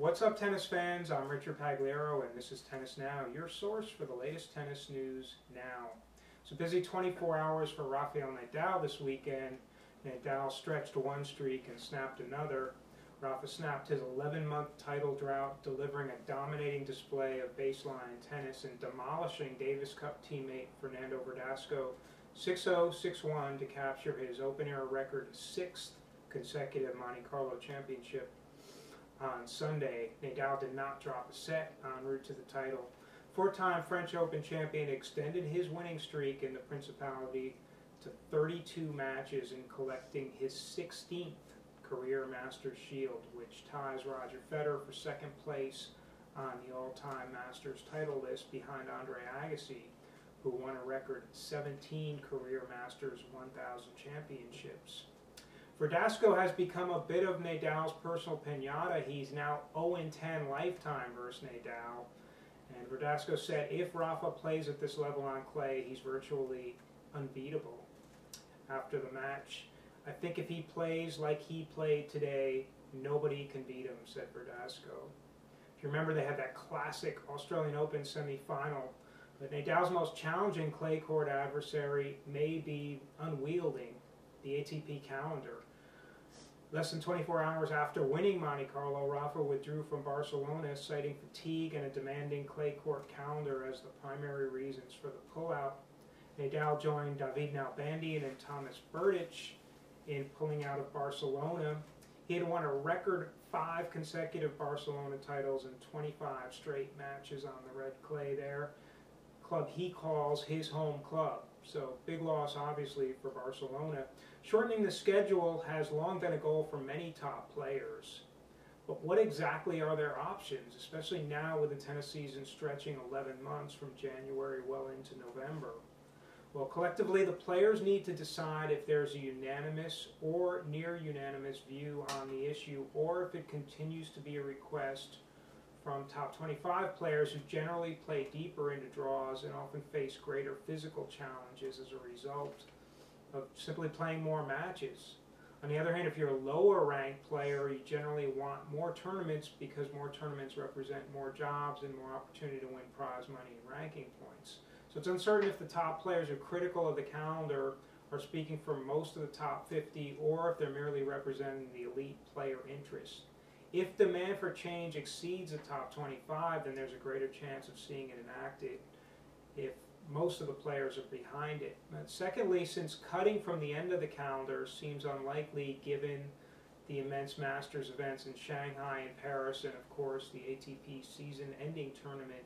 What's up, tennis fans? I'm Richard Pagliaro, and this is Tennis Now, your source for the latest tennis news now. It's a busy 24 hours for Rafael Nadal this weekend. Nadal stretched one streak and snapped another. Rafa snapped his 11-month title drought, delivering a dominating display of baseline tennis and demolishing Davis Cup teammate Fernando Verdasco 6-0, 6-1 to capture his open-era record 6th consecutive Monte Carlo championship. On Sunday, Nadal did not drop a set en route to the title. Four-time French Open champion extended his winning streak in the Principality to 32 matches in collecting his 16th career Masters Shield, which ties Roger Federer for second place on the all-time Masters title list behind Andre Agassi, who won a record 17 career Masters 1000 championships. Verdasco has become a bit of Nadal's personal piñata. He's now 0-10 lifetime versus Nadal. And Verdasco said if Rafa plays at this level on clay, he's virtually unbeatable. After the match, I think if he plays like he played today, nobody can beat him, said Verdasco. If you remember, they had that classic Australian Open semi-final. But Nadal's most challenging clay court adversary may be unwielding, the ATP calendar. Less than 24 hours after winning Monte Carlo, Rafa withdrew from Barcelona, citing fatigue and a demanding clay court calendar as the primary reasons for the pullout. Nadal joined David Nalbandian and Thomas Berdych in pulling out of Barcelona. He had won a record 5 consecutive Barcelona titles and 25 straight matches on the red clay there. Club he calls his home club. So big loss obviously for Barcelona. Shortening the schedule has long been a goal for many top players. But what exactly are their options, especially now with the tennis season stretching 11 months from January well into November? Well, collectively the players need to decide if there's a unanimous or near unanimous view on the issue, or if it continues to be a request from top 25 players who generally play deeper into draws and often face greater physical challenges as a result of simply playing more matches. On the other hand, if you're a lower ranked player, you generally want more tournaments because more tournaments represent more jobs and more opportunity to win prize money and ranking points. So it's uncertain if the top players who are critical of the calendar are speaking for most of the top 50 or if they're merely representing the elite player interest. If demand for change exceeds the top 25, then there's a greater chance of seeing it enacted if most of the players are behind it. But secondly, since cutting from the end of the calendar seems unlikely given the immense Masters events in Shanghai and Paris and of course the ATP season-ending tournament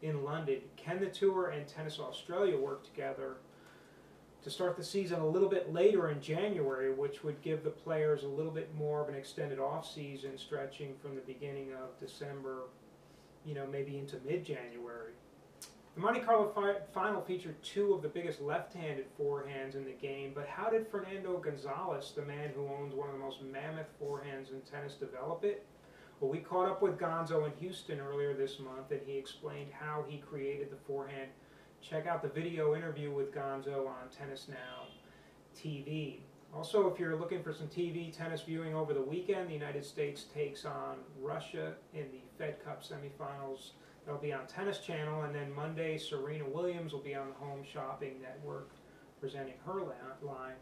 in London, can the Tour and Tennis Australia work together to start the season a little bit later in January, which would give the players a little bit more of an extended off-season stretching from the beginning of December, maybe into mid-January. The Monte Carlo final featured 2 of the biggest left-handed forehands in the game, but how did Fernando Gonzalez, the man who owns one of the most mammoth forehands in tennis, develop it? Well, we caught up with Gonzo in Houston earlier this month, and he explained how he created the forehand. Check out the video interview with Gonzo on Tennis Now TV. Also, if you're looking for some TV tennis viewing over the weekend, the United States takes on Russia in the Fed Cup semifinals. That'll be on Tennis Channel, and then Monday, Serena Williams will be on the Home Shopping Network presenting her line.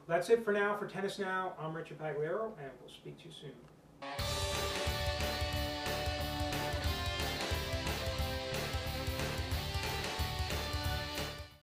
Well, that's it for now for Tennis Now. I'm Richard Pagliaro, and we'll speak to you soon.